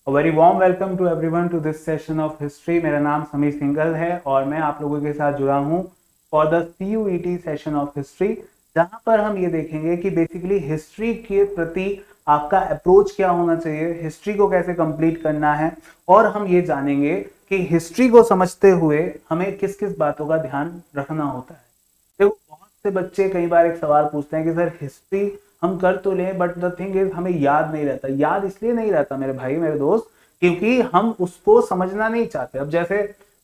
Very warm welcome to everyone to this session of history. मेरा नाम समीर सिंघल है और मैं आप लोगों के साथ जुड़ा हूं for the CUET session of history, जहां पर हम ये देखेंगे कि बेसिकली हिस्ट्री के प्रति आपका अप्रोच क्या होना चाहिए, हिस्ट्री को कैसे कंप्लीट करना है, और हम ये जानेंगे कि हिस्ट्री को समझते हुए हमें किस किस बातों का ध्यान रखना होता है। देखो, बहुत से बच्चे कई बार एक सवाल पूछते हैं कि सर हिस्ट्री हम कर तो लें बट द थिंग इज हमें याद नहीं रहता। याद इसलिए नहीं रहता मेरे भाई मेरे दोस्त, क्योंकि हम उसको समझना नहीं चाहते। अब जैसे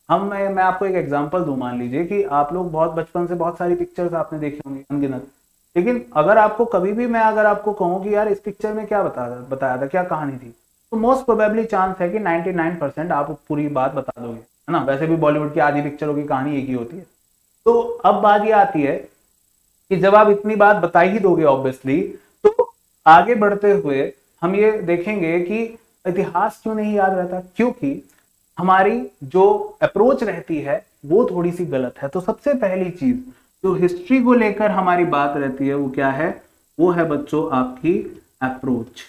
मैं आपको एक एग्जांपल दूं, मान लीजिए कि आप लोग बहुत बचपन से बहुत सारी पिक्चर्स आपने देखी होंगी अनगिनत, लेकिन अगर आपको कभी भी मैं अगर आपको कहूं कि यार इस पिक्चर में क्या बताया था, क्या कहानी थी, तो मोस्ट प्रोबेबली चांस है कि 99% आप पूरी बात बता दोगे, है ना। वैसे भी बॉलीवुड की आधी पिक्चरों की कहानी एक ही होती है। तो अब बात ये आती है कि जब आप इतनी बात बता ही दोगे ऑब्वियसली, तो आगे बढ़ते हुए हम ये देखेंगे कि इतिहास क्यों नहीं याद रहता, क्योंकि हमारी जो अप्रोच रहती है वो थोड़ी सी गलत है। तो सबसे पहली चीज जो हिस्ट्री को लेकर हमारी बात रहती है वो क्या है, वो है बच्चों आपकी अप्रोच।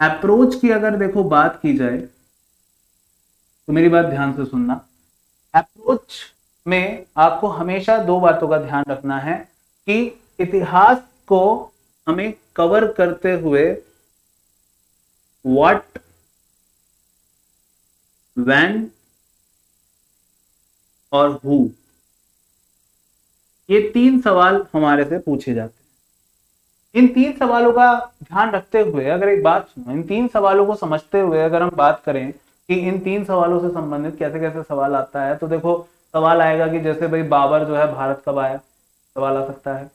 अप्रोच की अगर देखो बात की जाए तो मेरी बात ध्यान से सुनना। अप्रोच में आपको हमेशा दो बातों का ध्यान रखना है कि इतिहास को हमें कवर करते हुए व्हाट, व्हेन और हु, ये तीन सवाल हमारे से पूछे जाते हैं। इन तीन सवालों का ध्यान रखते हुए अगर एक बात सुनो, इन तीन सवालों को समझते हुए अगर हम बात करें कि इन तीन सवालों से संबंधित कैसे कैसे सवाल आता है, तो देखो सवाल आएगा कि जैसे भाई बाबर जो है भारत कब आया, सवाल आ सकता है।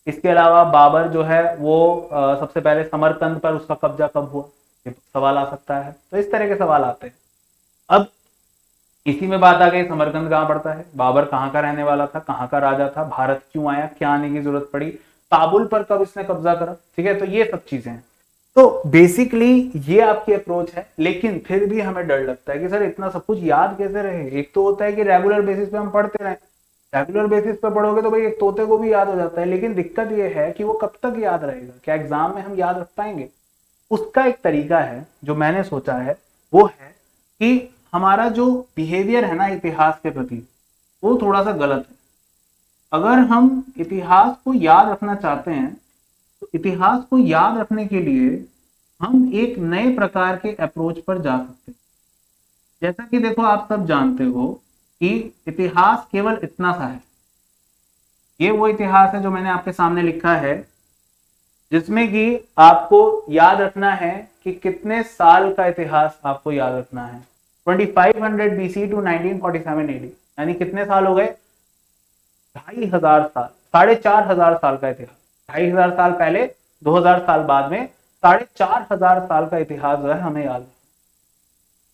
इसके अलावा बाबर जो है वो सबसे पहले समरकंद पर उसका कब्जा कब हुआ, ये सवाल आ सकता है। तो इस तरह के सवाल आते हैं। अब इसी में बात आ गई समरकंद कहाँ पड़ता है, बाबर कहाँ का रहने वाला था, कहाँ का राजा था, भारत क्यों आया, क्या आने की जरूरत पड़ी, काबुल पर कब इसने कब्जा करा, ठीक है। तो ये सब चीजें हैं। तो बेसिकली ये आपकी अप्रोच है, लेकिन फिर भी हमें डर लगता है कि सर इतना सब कुछ याद कैसे रहे। एक तो होता है कि रेगुलर बेसिस पे हम पढ़ते रहे, रेगुलर बेसिस पे पढ़ोगे तो भाई एक तोते को भी याद हो जाता है, लेकिन दिक्कत ये है कि वो कब तक याद रहेगा, क्या एग्जाम में हम याद रख पाएंगे। उसका एक तरीका है जो मैंने सोचा है, वो है कि हमारा जो बिहेवियर है ना इतिहास के प्रति, वो थोड़ा सा गलत है। अगर हम इतिहास को याद रखना चाहते हैं तो इतिहास को याद रखने के लिए हम एक नए प्रकार के अप्रोच पर जा सकते हैं। जैसा कि देखो आप सब जानते हो कि इतिहास केवल इतना सा है, ये वो इतिहास है जो मैंने आपके सामने लिखा है, जिसमें कि आपको याद रखना है कि कितने साल का इतिहास आपको याद रखना है। 2500 BC टू 1947 AD, यानी कितने साल हो गए, 2500 साल, 4500 साल का इतिहास। 2500 साल पहले, 2000 साल बाद में, 4500 साल का इतिहास जो है हमें याद।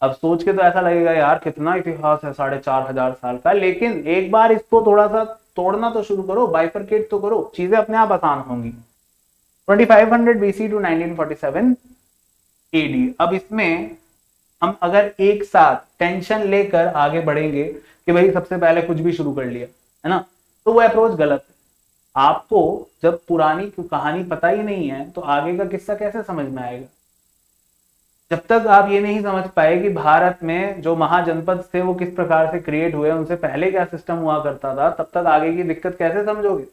अब सोच के तो ऐसा लगेगा यार कितना इतिहास है 4500 साल का, लेकिन एक बार इसको थोड़ा सा तोड़ना तो शुरू करो, बाइफरकेट तो करो, चीजें अपने आप आसान होंगी। 2500 BC टू 1947 AD। अब इसमें हम अगर एक साथ टेंशन लेकर आगे बढ़ेंगे कि भाई सबसे पहले कुछ भी शुरू कर लिया, है ना, तो वो अप्रोच गलत है। आपको जब पुरानी कहानी पता ही नहीं है तो आगे का किस्सा कैसे समझ में आएगा। जब तक आप ये नहीं समझ पाए कि भारत में जो महाजनपद थे वो किस प्रकार से क्रिएट हुए, उनसे पहले क्या सिस्टम हुआ करता था, तब तक आगे की दिक्कत कैसे समझोगे।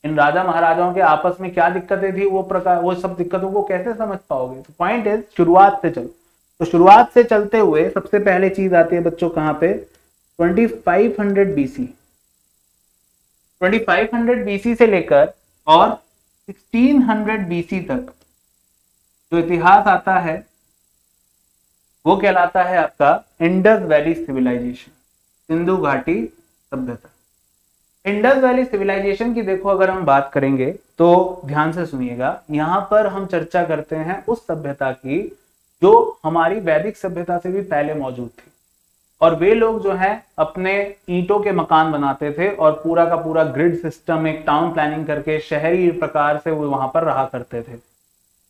इन राजा महाराजाओं के आपस में क्या दिक्कतें थी, वो सब दिक्कतों को कैसे समझ पाओगे। तो पॉइंट इज शुरुआत से चलो। तो शुरुआत से चलते हुए सबसे पहले चीज आती है बच्चों कहां पे, 2500 BC। 2500 BC से लेकर और 1600 BC तक जो इतिहास आता है वो कहलाता है आपका इंडस वैली सिविलाइजेशन, सिंधु घाटी सभ्यता। इंडस वैली सिविलाइजेशन की देखो अगर हम बात करेंगे तो ध्यान से सुनिएगा, यहां पर हम चर्चा करते हैं उस सभ्यता की जो हमारी वैदिक सभ्यता से भी पहले मौजूद थी। और वे लोग जो है अपने ईंटों के मकान बनाते थे और पूरा का पूरा ग्रिड सिस्टम, एक टाउन प्लानिंग करके शहरी प्रकार से वो वहां पर रहा करते थे।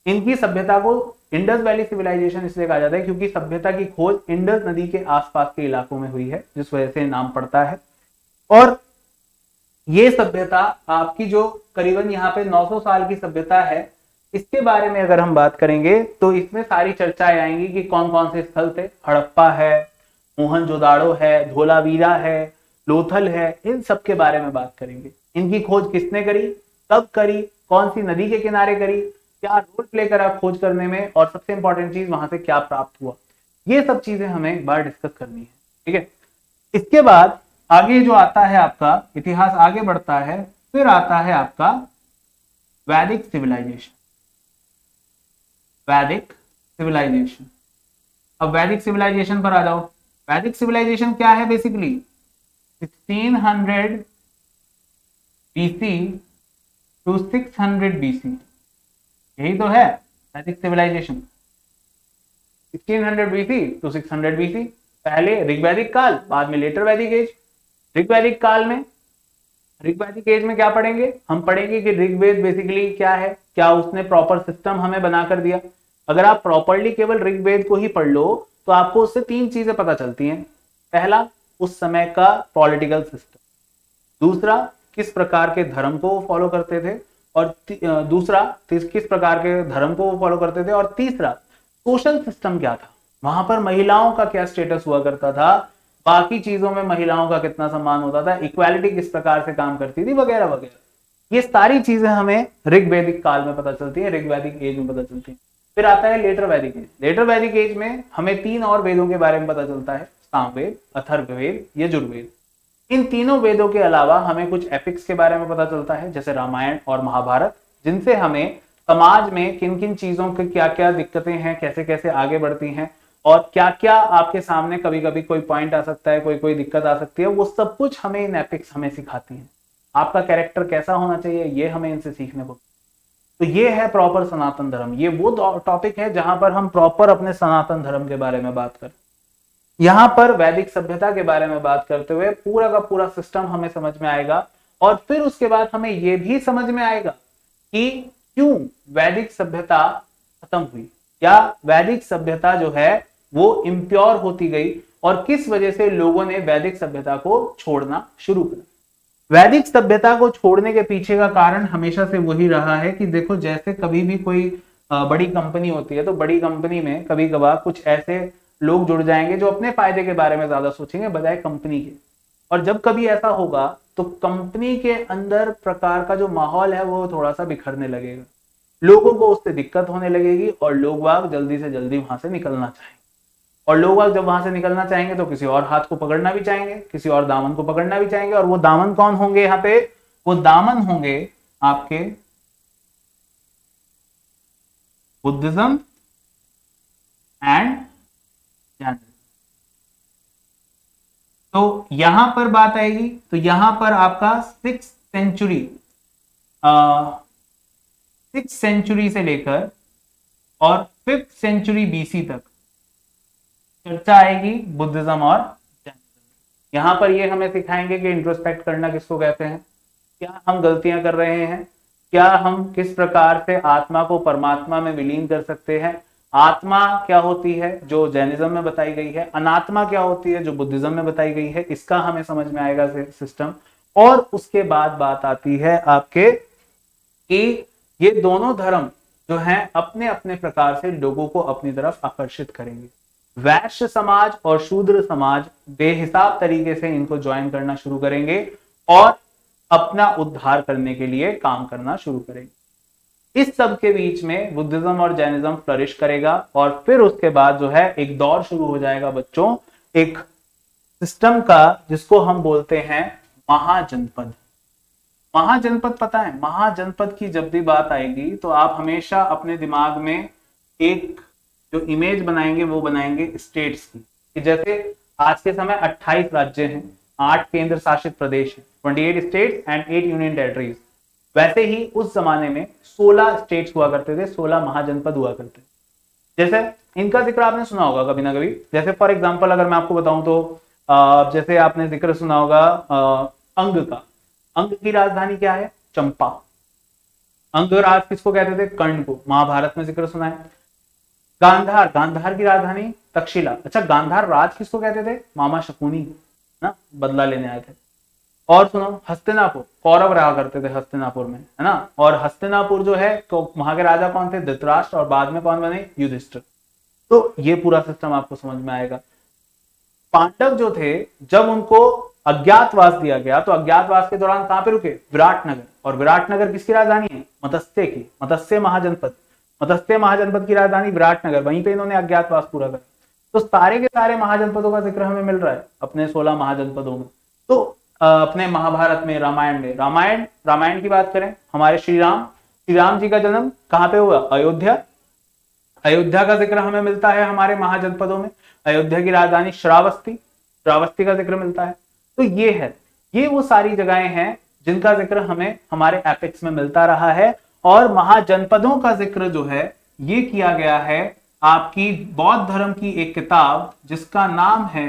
इनकी सभ्यता को इंडस वैली सिविलाइजेशन इसलिए कहा जाता है क्योंकि सभ्यता की खोज इंडस नदी के आसपास के इलाकों में हुई है, जिस वजह से नाम पड़ता है। और ये सभ्यता आपकी जो करीबन यहाँ पे 900 साल की सभ्यता है, इसके बारे में अगर हम बात करेंगे तो इसमें सारी चर्चाएं आएंगी कि कौन कौन से स्थल थे। हड़प्पा है, मोहनजोदाड़ो है, धोलावीरा है, लोथल है, इन सब के बारे में बात करेंगे। इनकी खोज किसने करी, कब करी, कौन सी नदी के किनारे करी, क्या रोल प्ले करा खोज करने में, और सबसे इंपॉर्टेंट चीज वहां से क्या प्राप्त हुआ। ये सब चीजें हमें एक बार डिस्कस करनी है, ठीक है। इसके बाद आगे जो आता है आपका इतिहास आगे बढ़ता है, फिर आता है आपका वैदिक सिविलाइजेशन। वैदिक सिविलाइजेशन, अब वैदिक सिविलाइजेशन पर आ जाओ। वैदिक सिविलाइजेशन क्या है, बेसिकली 1600 BC टू 600 BC, यही तो है वैदिक सिविलाइजेशन। 1600 BC टू 600 BC, पहले ऋग्वैदिक काल, बाद में लेटर वैदिक एज। ऋग्वैदिक काल में, ऋग्वैदिक एज में क्या पढ़ेंगे, हम पढ़ेंगे कि ऋग्वेद बेसिकली क्या है, क्या उसने प्रॉपर सिस्टम हमें बनाकर दिया। अगर आप प्रॉपरली केवल ऋग्वेद को ही पढ़ लो तो आपको उससे तीन चीजें पता चलती हैं। पहला, उस समय का पॉलिटिकल सिस्टम, दूसरा किस प्रकार के धर्म को वो फॉलो करते थे, और दूसरा किस प्रकार के धर्म को वो फॉलो करते थे, और तीसरा सोशल सिस्टम क्या था, वहां पर महिलाओं का क्या स्टेटस हुआ करता था, बाकी चीजों में महिलाओं का कितना सम्मान होता था, इक्वालिटी किस प्रकार से काम करती थी, वगैरह वगैरह। ये सारी चीजें हमें ऋग्वैदिक काल में पता चलती है, ऋग्वैदिक एज में पता चलती है। फिर आता है लेटर वैदिक एज। लेटर वैदिक एज में हमें तीन और वेदों के बारे में पता चलता है, सामवेद, अथर्ववेद, यजुर्वेद। इन तीनों वेदों के अलावा हमें कुछ एपिक्स के बारे में पता चलता है, जैसे रामायण और महाभारत, जिनसे हमें समाज में किन किन चीजों की क्या क्या दिक्कतें हैं, कैसे कैसे आगे बढ़ती हैं, और क्या क्या आपके सामने कभी कभी कोई पॉइंट आ सकता है, कोई कोई दिक्कत आ सकती है, वो सब कुछ हमें इन एपिक्स हमें सिखाती हैं। आपका कैरेक्टर कैसा होना चाहिए, ये हमें इनसे सीखने को। तो ये है प्रॉपर सनातन धर्म। ये वो टॉपिक है जहां पर हम प्रॉपर अपने सनातन धर्म के बारे में बात करें। यहां पर वैदिक सभ्यता के बारे में बात करते हुए पूरा का पूरा सिस्टम हमें समझ में आएगा, और फिर उसके बाद हमें यह भी समझ में आएगा कि क्यों वैदिक सभ्यता खत्म हुई, या वैदिक सभ्यता जो है वो इम्प्योर होती गई, और किस वजह से लोगों ने वैदिक सभ्यता को छोड़ना शुरू किया। वैदिक सभ्यता को छोड़ने के पीछे का कारण हमेशा से वही रहा है कि देखो, जैसे कभी भी कोई बड़ी कंपनी होती है तो बड़ी कंपनी में कभी कभार कुछ ऐसे लोग जुड़ जाएंगे जो अपने फायदे के बारे में ज्यादा सोचेंगे बजाय कंपनी के। और जब कभी ऐसा होगा तो कंपनी के अंदर प्रकार का जो माहौल है वो थोड़ा सा बिखरने लगेगा, लोगों को उससे दिक्कत होने लगेगी, और लोग वाग जल्दी से जल्दी वहां से निकलना चाहेंगे। और लोग वाग जब वहां से निकलना चाहेंगे तो किसी और हाथ को पकड़ना भी चाहेंगे, किसी और दामन को पकड़ना भी चाहेंगे। और वो दामन कौन होंगे यहाँ पे, वो दामन होंगे आपके बुद्धिज्म एंड जैनिज्म। तो यहां पर बात आएगी, तो यहां पर आपका 6th सेंचुरी से लेकर और 5th सेंचुरी BC तक चर्चा आएगी बुद्धिज्म और जैनिज्म। यहां पर ये हमें सिखाएंगे कि इंट्रोस्पेक्ट करना किसको कहते हैं, क्या हम गलतियां कर रहे हैं, क्या हम किस प्रकार से आत्मा को परमात्मा में विलीन कर सकते हैं, आत्मा क्या होती है जो जैनिज्म में बताई गई है, अनात्मा क्या होती है जो बुद्धिज्म में बताई गई है, इसका हमें समझ में आएगा सिस्टम। और उसके बाद बात आती है आपके कि ये दोनों धर्म जो हैं अपने अपने प्रकार से लोगों को अपनी तरफ आकर्षित करेंगे। वैश्य समाज और शूद्र समाज बेहिसाब तरीके से इनको ज्वाइन करना शुरू करेंगे और अपना उद्धार करने के लिए काम करना शुरू करेंगे। इस सब के बीच में बुद्धिज्म और जैनिज्म फ्लरिश करेगा, और फिर उसके बाद जो है एक दौर शुरू हो जाएगा बच्चों, एक सिस्टम का जिसको हम बोलते हैं महाजनपद। महाजनपद पता है, महाजनपद की जब भी बात आएगी तो आप हमेशा अपने दिमाग में एक जो इमेज बनाएंगे वो बनाएंगे स्टेट्स की, कि जैसे आज के समय 28 राज्य हैं, 8 केंद्र शासित प्रदेश हैं, 28 स्टेट्स एंड 8 यूनियन टेरिटरीज। वैसे ही उस जमाने में 16 स्टेट्स हुआ करते थे, 16 महाजनपद हुआ करते थे। जैसे इनका जिक्र आपने सुना होगा कभी ना कभी, जैसे फॉर एग्जांपल अगर मैं आपको बताऊं तो जैसे आपने जिक्र सुना होगा अंग का। अंग की राजधानी क्या है, चंपा। अंगराज किसको कहते थे, कर्ण को, महाभारत में जिक्र सुना है। गांधार, गांधार की राजधानी तक्षशिला। अच्छा, गांधार राज किसको कहते थे, मामा शकुनी ना, बदला लेने आए थे। और सुनो, हस्तिनापुर, कौरव रहा करते थे हस्तिनापुर में, है ना। और हस्तिनापुर जो है तो वहां के राजा कौन थे, धृतराष्ट्र, और बाद में कौन बने, युधिष्ठिर। तो ये पूरा सिस्टम आपको समझ में आएगा। पांडव जो थे, जब उनको अज्ञातवास दिया गया तो अज्ञातवास के दौरान कहां पे रुके, विराटनगर। और विराटनगर किसकी राजधानी है, मत्स्य की, मत्स्य महाजनपद, मत्स्य महाजनपद की राजधानी विराटनगर, वहीं पे इन्होंने अज्ञातवास पूरा करा। तो सारे के सारे महाजनपदों का जिक्र हमें मिल रहा है अपने 16 महाजनपदों में। तो अपने महाभारत में, रामायण में, रामायण की बात करें, हमारे श्री राम जी का जन्म कहां पे हुआ, अयोध्या। अयोध्या का जिक्र हमें मिलता है हमारे महाजनपदों में। अयोध्या की राजधानी श्रावस्ती का जिक्र मिलता है। तो ये वो सारी जगहें हैं जिनका जिक्र हमें हमारे एपिक्स में मिलता रहा है। और महाजनपदों का जिक्र जो है ये किया गया है आपकी बौद्ध धर्म की एक किताब जिसका नाम है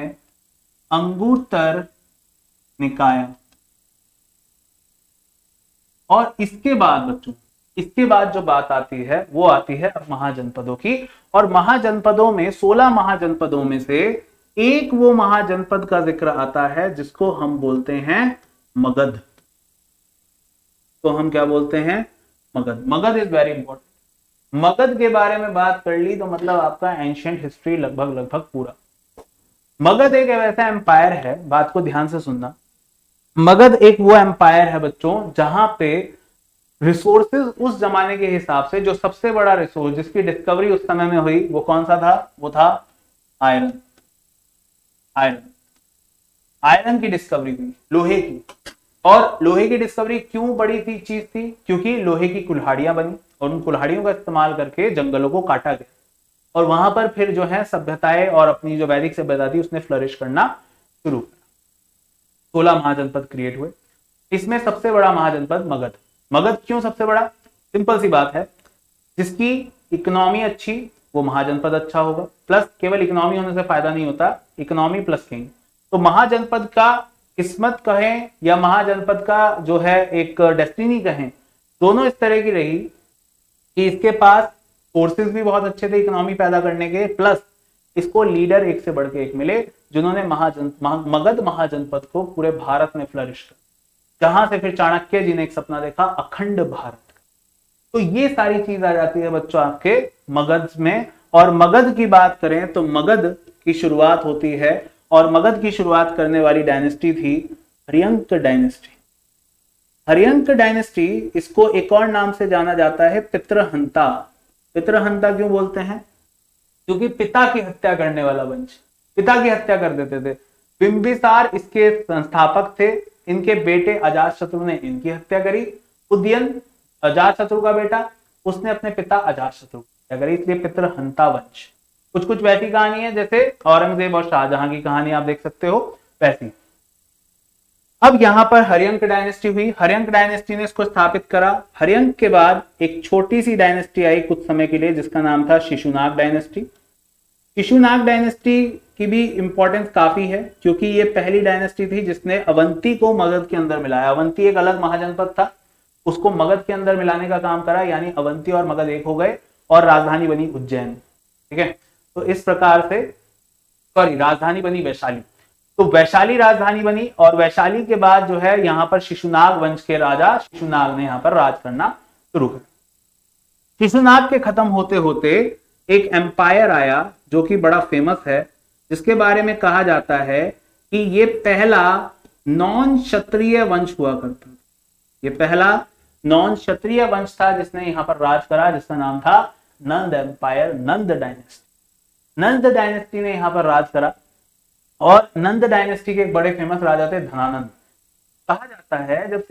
अंगुत्तर निकाय। और इसके बाद बच्चों, इसके बाद जो बात आती है वो आती है अब महाजनपदों की। और महाजनपदों में 16 महाजनपदों में से एक वो महाजनपद का जिक्र आता है जिसको हम बोलते हैं मगध। तो हम क्या बोलते हैं, Magadh. Magadh is very important. Magadh के बारे में बात कर ली तो मतलब आपका एंशिएंट हिस्ट्री लगभग पूरा। मगध एक ऐसा एम्पायर है, बात को ध्यान से सुनना। मगध एक वो एम्पायर है बच्चों जहां पे रिसोर्सेज उस जमाने के हिसाब से जो सबसे बड़ा रिसोर्स जिसकी डिस्कवरी उस समय में हुई वो कौन सा था, वो था आयरन। आयरन की डिस्कवरी हुई, लोहे की। और लोहे की डिस्कवरी क्यों बड़ी थी चीज थी, क्योंकि लोहे की कुल्हाड़ियां बनी और उन कुल्हाड़ियों का इस्तेमाल करके जंगलों को काटा गया और वहां पर फिर जो है सभ्यताएं और अपनी जो वैदिक सभ्यता थी उसने फ्लरिश करना शुरू किया। 16 महाजनपद क्रिएट हुए। इसमें सबसे बड़ा महाजनपद मगध। मगध क्यों सबसे बड़ा, सिंपल सी बात है, जिसकी इकोनॉमी अच्छी वो महाजनपद अच्छा होगा। प्लस केवल इकोनॉमी होने से फायदा नहीं होता, इकोनॉमी प्लस किंग। तो महाजनपद का किस्मत कहें या महाजनपद का जो है एक डेस्टिनी कहें, दोनों इस तरह की रही कि इसके पास फोर्सेस भी बहुत अच्छे थे इकोनॉमी पैदा करने के, प्लस इसको लीडर एक से बढ़ के एक मिले जिन्होंने मगध महाजनपद को पूरे भारत में फ्लरिश कर, जहां से फिर चाणक्य जी ने एक सपना देखा अखंड भारत। तो ये सारी चीज आ जाती है बच्चों आपके मगध में। और मगध की बात करें तो मगध की शुरुआत होती है और मगध की शुरुआत करने वाली डायनेस्टी थी हर्यंक डायनेस्टी। हर्यंक डायनेस्टी, इसको एक और नाम से जाना जाता है पितृहंता। पितृहंता क्यों बोलते हैं, क्योंकि पिता की हत्या करने वाला वंश, पिता की हत्या कर देते थे। बिंबिसार इसके संस्थापक थे, इनके बेटे अजातशत्रु ने इनकी हत्या करी। उदयन अजातशत्रु का बेटा, उसने अपने पिता अजातशत्रु की हत्या करी, इसलिए पितृहंता वंश। कुछ कुछ वैसी कहानी है जैसे औरंगजेब और शाहजहां की कहानी आप देख सकते हो वैसी। अब यहां पर हर्यंक डायनेस्टी हुई, हर्यंक डायनेस्टी ने इसको स्थापित करा। हर्यंक के बाद एक छोटी सी डायनेस्टी आई कुछ समय के लिए जिसका नाम था शिशुनाग डायनेस्टी। शिशुनाग डायनेस्टी की भी इंपॉर्टेंस काफी है क्योंकि ये पहली डायनेस्टी थी जिसने अवंती को मगध के अंदर मिलाया। अवंती एक अलग महाजनपद था, उसको मगध के अंदर मिलाने का काम करा, यानी अवंती और मगध एक हो गए और राजधानी बनी उज्जैन। ठीक है, तो इस प्रकार से राजधानी बनी वैशाली। तो वैशाली राजधानी बनी और वैशाली के बाद जो है यहां पर शिशुनाग वंश के राजा शिशुनाग ने यहां पर राज करना शुरू कर। शिशुनाग के खत्म होते होते एक एम्पायर आया जो कि बड़ा फेमस है, जिसके बारे में कहा जाता है कि ये पहला नॉन क्षत्रिय वंश हुआ करता था। ये पहला नॉन क्षत्रिय वंश था जिसने यहां पर राज करा, जिसका नाम था नंद एम्पायर, नंद डायनेस्टी। नंद डायनेस्टी ने यहां पर राज करा और नंद डायनेस्टी के एक बड़े फेमस राजा थे धनानंद। कहा जाता है जब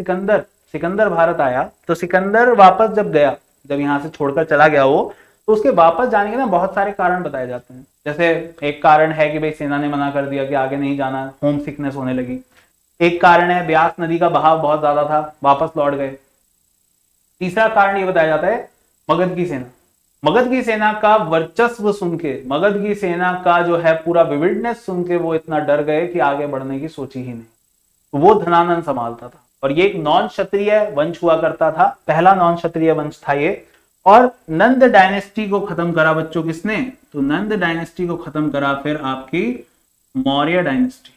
सिकंदर भारत आया तो सिकंदर वापस जब गया, जब यहां से छोड़कर चला गया वो, तो उसके वापस जाने के ना बहुत सारे कारण बताए जाते हैं। जैसे एक कारण है कि भाई सेना ने मना कर दिया कि आगे नहीं जाना, होम सिकनेस होने लगी। एक कारण है ब्यास नदी का बहाव बहुत ज्यादा था, वापस लौट गए। तीसरा कारण ये बताया जाता है मगध की सेना, मगध की सेना का वर्चस्व सुन के, मगध की सेना का जो है पूरा विविडनेस सुन के वो इतना डर गए कि आगे बढ़ने की सोची ही नहीं। तो वो धनानंद संभालता था और ये एक नॉन क्षत्रिय वंश हुआ करता था, पहला नॉन क्षत्रिय वंश था ये। और नंद डायनेस्टी को खत्म करा बच्चों किसने, तो नंद डायनेस्टी को खत्म करा फिर आपकी मौर्य डायनेस्टी।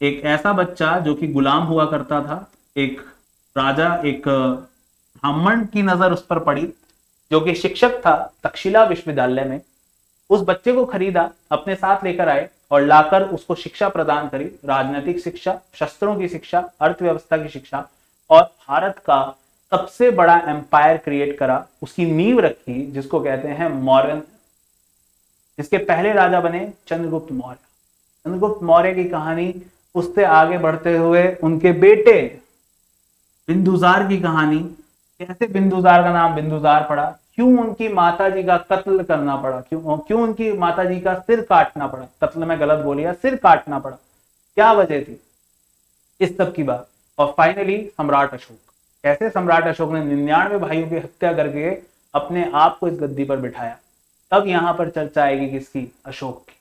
एक ऐसा बच्चा जो कि गुलाम हुआ करता था, एक राजा, एक ब्राह्मण की नजर उस पर पड़ी जो कि शिक्षक था तक्षशिला विश्वविद्यालय में। उस बच्चे को खरीदा, अपने साथ लेकर आए और लाकर उसको शिक्षा प्रदान करी, राजनीतिक शिक्षा, शस्त्रों की शिक्षा, अर्थव्यवस्था की शिक्षा, और भारत का सबसे बड़ा एम्पायर क्रिएट करा, उसकी नींव रखी, जिसको कहते हैं मौर्य। जिसके पहले राजा बने चंद्रगुप्त मौर्य। चंद्रगुप्त मौर्य की कहानी, उससे आगे बढ़ते हुए उनके बेटे बिंदुसार की कहानी, कैसे बिंदुसार का नाम बिंदुसार पड़ा, क्यों उनकी माताजी का कत्ल करना पड़ा, क्यों उनकी माताजी का सिर काटना पड़ा, कत्ल में गलत बोलिया, सिर काटना पड़ा, क्या वजह थी, इस सब की बात। और फाइनली सम्राट अशोक, कैसे सम्राट अशोक ने 99 भाइयों की हत्या करके अपने आप को इस गद्दी पर बिठाया। तब यहां पर चर्चा आएगी किसकी, अशोक की।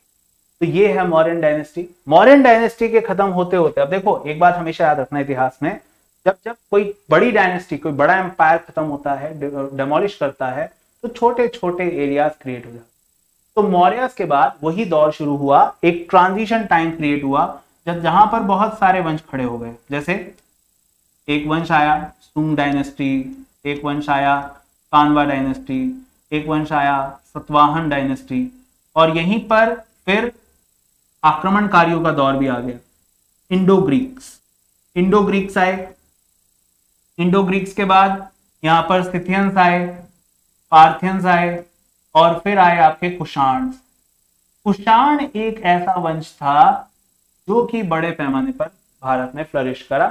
तो ये है मौर्यन डायनेस्टी। मौर्यन डायनेस्टी के खत्म होते होते, अब देखो एक बात हमेशा याद रखना इतिहास में, जब जब कोई बड़ी डायनेस्टी, कोई बड़ा एम्पायर खत्म होता है, डेमोलिश करता है, तो छोटे छोटे एरियाज क्रिएट हो जाते हैं। तो मौर्यस के बाद वही दौर शुरू हुआ, एक ट्रांजिशन टाइम क्रिएट हुआ, जब जहां पर बहुत सारे वंश खड़े हो गए। जैसे एक वंश आया सुंग डायनेस्टी, एक वंश आया कानवा डायनेस्टी, एक वंश आया सतवाहन डायनेस्टी, और यहीं पर फिर आक्रमणकारियों का दौर भी आ गया, इंडो ग्रीक्स आए। इंडो ग्रीक्स के बाद यहां पर स्थितियंस आए, पार्थियंस आए, और फिर आए आपके कुषाण। कुषाण एक ऐसा वंश था जो कि बड़े पैमाने पर भारत में फ्लरिश करा।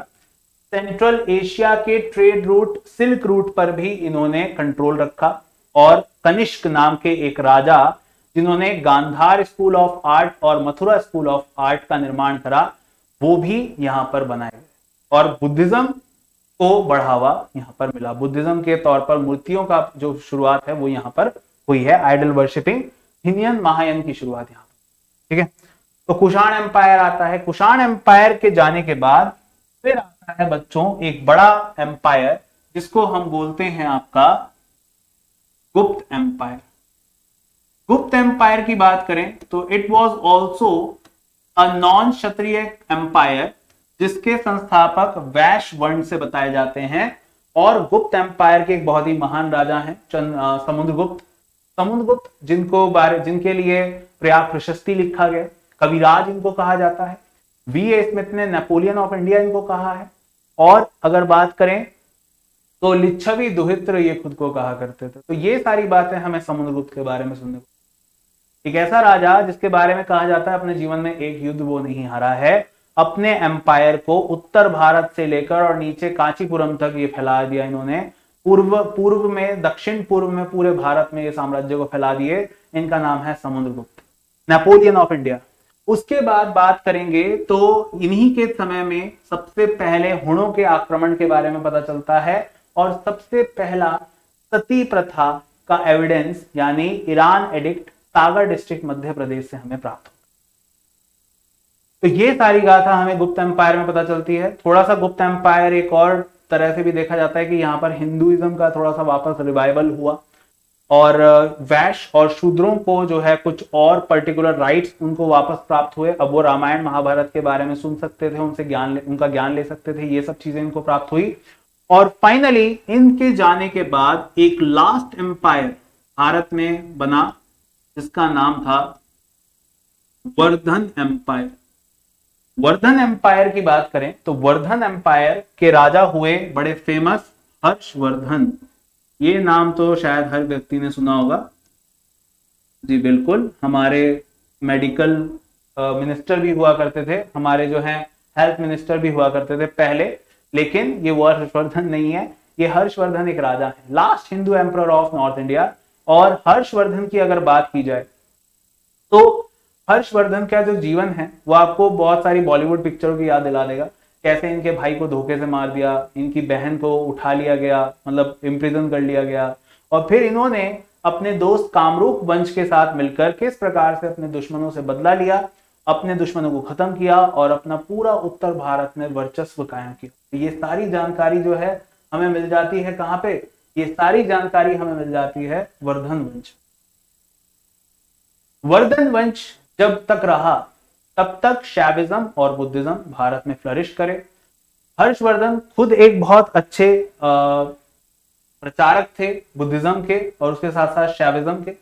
सेंट्रल एशिया के ट्रेड रूट, सिल्क रूट पर भी इन्होंने कंट्रोल रखा, और कनिष्क नाम के एक राजा, जिन्होंने गांधार स्कूल ऑफ आर्ट और मथुरा स्कूल ऑफ आर्ट का निर्माण करा, वो भी यहां पर बनाए। और बुद्धिज्म को बढ़ावा यहां पर मिला। बुद्धिज्म के तौर पर मूर्तियों का जो शुरुआत है वो यहां पर हुई है, आइडल वर्शिपिंग, हिनयन महायान की शुरुआत यहां पर। ठीक है, तो कुषाण एम्पायर आता है। कुषाण एम्पायर के जाने के बाद फिर आता है बच्चों एक बड़ा एम्पायर, जिसको हम बोलते हैं आपका गुप्त एम्पायर। गुप्त एम्पायर की बात करें तो it was also a non Kshatriya empire, जिसके संस्थापक वैश्य वर्ण से बताए जाते हैं। और गुप्त एम्पायर के एक बहुत ही महान राजा हैं समुद्रगुप्त, जिनके लिए प्रयाग प्रशस्ति लिखा गया, कविराज इनको कहा जाता है। वी.ए. स्मिथ ने नेपोलियन ऑफ इंडिया इनको कहा है। और अगर बात करें तो लिच्छवी दुहित्र ये खुद को कहा करते थे। तो ये सारी बातें हमें समुद्रगुप्त के बारे में सुनने को, एक ऐसा राजा जिसके बारे में कहा जाता है अपने जीवन में एक युद्ध वो नहीं हारा है, अपने एम्पायर को उत्तर भारत से लेकर और नीचे कांचीपुरम तक ये फैला दिया इन्होंने। पूर्व में, दक्षिण पूर्व में पूरे भारत में ये साम्राज्य को फैला दिए। इनका नाम है समुद्रगुप्त, नेपोलियन ऑफ इंडिया। उसके बाद बात करेंगे तो इन्हीं के समय में सबसे पहले हुणों के आक्रमण के बारे में पता चलता है, और सबसे पहला सती प्रथा का एविडेंस यानी ईरान एडिक्ट सागर डिस्ट्रिक्ट मध्य प्रदेश से हमें प्राप्त हो। तो ये सारी गाथा हमें गुप्त एम्पायर में पता चलती है। थोड़ा सा गुप्त एम्पायर एक और तरह से भी देखा जाता है कि यहाँ पर हिंदुइज्म का थोड़ा सा वापस रिवाइवल हुआ, और वैश्य और शूद्रों को जो है कुछ और पर्टिकुलर राइट्स उनको वापस प्राप्त हुए। अब वो रामायण महाभारत के बारे में सुन सकते थे, उनका ज्ञान ले सकते थे, ये सब चीजें इनको प्राप्त हुई। और फाइनली इनके जाने के बाद एक लास्ट एम्पायर भारत में बना, जिसका नाम था वर्धन एम्पायर। वर्धन एम्पायर की बात करें तो वर्धन एम्पायर के राजा हुए बड़े फेमस हर्षवर्धन। ये नाम तो शायद हर व्यक्ति ने सुना होगा। जी बिल्कुल, हमारे मेडिकल मिनिस्टर भी हुआ करते थे, हमारे जो हैं हेल्थ मिनिस्टर भी हुआ करते थे पहले। लेकिन ये वो हर्षवर्धन नहीं है, ये हर्षवर्धन एक राजा है, last Hindu emperor of north India. और हर्षवर्धन की अगर बात की जाए तो हर्षवर्धन का जो जीवन है वो आपको बहुत सारी बॉलीवुड पिक्चरों की याद दिला देगा। कैसे इनके भाई को धोखे से मार दिया, इनकी बहन को उठा लिया गया, मतलब इम्प्रिजन कर लिया गया, और फिर इन्होंने अपने दोस्त कामरूप वंश के साथ मिलकर किस प्रकार से अपने दुश्मनों से बदला लिया, अपने दुश्मनों को खत्म किया और अपना पूरा उत्तर भारत में वर्चस्व कायम किया। ये सारी जानकारी जो है हमें मिल जाती है कहां पे, ये सारी जानकारी हमें मिल जाती है वर्धन वंश। वर्धन वंश जब तक रहा तब तक शैविज्म और बुद्धिज्म भारत में फ्लरिश करे। हर्षवर्धन खुद एक बहुत अच्छे प्रचारक थे बुद्धिज्म के और उसके साथ साथ शैविज्म के।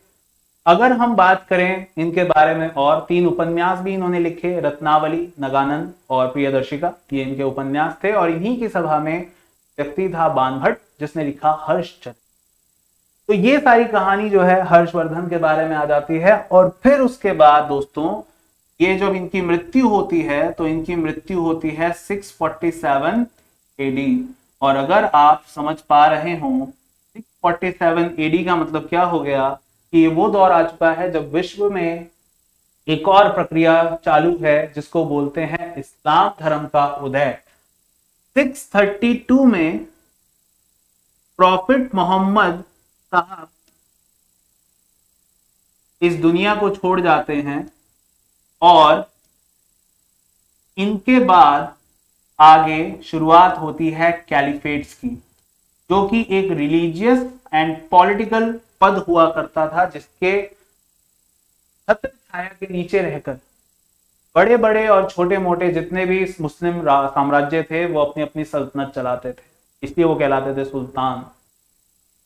अगर हम बात करें इनके बारे में, और 3 उपन्यास भी इन्होंने लिखे, रत्नावली, नगानंद और प्रियदर्शिका, ये इनके उपन्यास थे। और इन्हीं की सभा में व्यक्ति था बाणभट्ट जिसने लिखा हर्षचरित। तो ये सारी कहानी जो है हर्षवर्धन के बारे में आ जाती है। और फिर उसके बाद दोस्तों ये जब इनकी मृत्यु होती है तो इनकी मृत्यु होती है 647 एडी। और अगर आप समझ पा रहे हो 647 एडी का मतलब क्या हो गया कि ये वो दौर आ चुका है जब विश्व में एक और प्रक्रिया चालू है जिसको बोलते हैं इस्लाम धर्म का उदय। 632 में प्रॉफिट मोहम्मद साहब इस दुनिया को छोड़ जाते हैं और इनके बाद आगे शुरुआत होती है कैलिफेट्स की, जो कि एक रिलीजियस एंड पॉलिटिकल पद हुआ करता था जिसके छत्र छाया के नीचे रहकर बड़े बड़े और छोटे मोटे जितने भी मुस्लिम साम्राज्य थे वो अपनी अपनी सल्तनत चलाते थे, इसलिए वो कहलाते थे सुल्तान।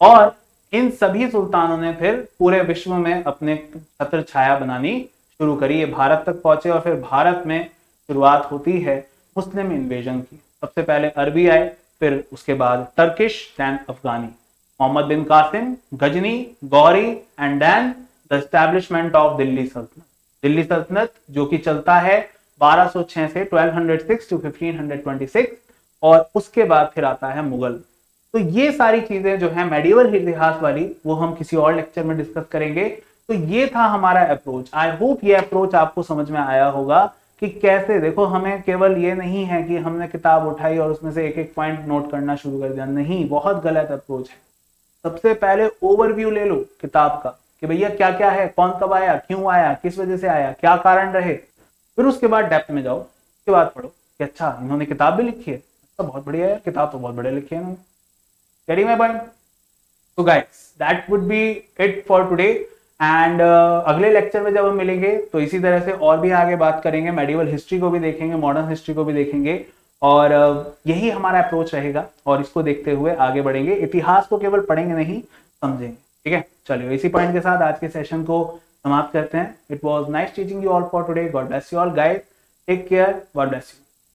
और इन सभी सुल्तानों ने फिर पूरे विश्व में अपने छत्र छाया बनानी शुरू करी। ये भारत तक पहुंचे और फिर भारत में शुरुआत होती है मुस्लिम इन्वेजन की। सबसे पहले अरबी आए, फिर उसके बाद Turkish, then Afghani, Mohammed bin Qasim, Ghazni, Ghori and then the establishment of Delhi Sultanate. Delhi सल्तनत जो कि चलता है 1206 से 1206 टू 1526 और उसके बाद फिर आता है मुगल। तो ये सारी चीजें जो है मेडिवल इतिहास वाली वो हम किसी और लेक्चर में डिस्कस करेंगे। तो ये था हमारा अप्रोच। आई होप ये अप्रोच आपको समझ में आया होगा कि कैसे, देखो हमें केवल ये नहीं है कि हमने किताब उठाई और उसमें से एक एक पॉइंट नोट करना शुरू कर दिया, नहीं, बहुत गलत अप्रोच है। सबसे पहले ओवरव्यू ले लो किताब का कि भैया क्या क्या है, कौन कब आया, क्यों आया, किस वजह से आया, क्या कारण रहे। फिर उसके बाद डेप्थ में जाओ, उसके बाद पढ़ो कि अच्छा इन्होंने किताब भी लिखी है, तो बहुत बढ़िया है, किताब तो बहुत बढ़िया लिखी है इन्होंने। Getting my point? तो guys that would be it for today and अगले लेक्चर में जब हम मिलेंगे तो इसी तरह से और भी आगे बात करेंगे, मेडिवल हिस्ट्री को भी देखेंगे, मॉडर्न हिस्ट्री को भी देखेंगे और यही हमारा अप्रोच रहेगा और इसको देखते हुए आगे बढ़ेंगे। इतिहास को केवल पढ़ेंगे नहीं, समझेंगे। ठीक है, चलिए इसी पॉइंट के साथ आज के सेशन को समाप्त करते हैं। It was nice teaching you all for today. God bless you all guys, take care, God bless you.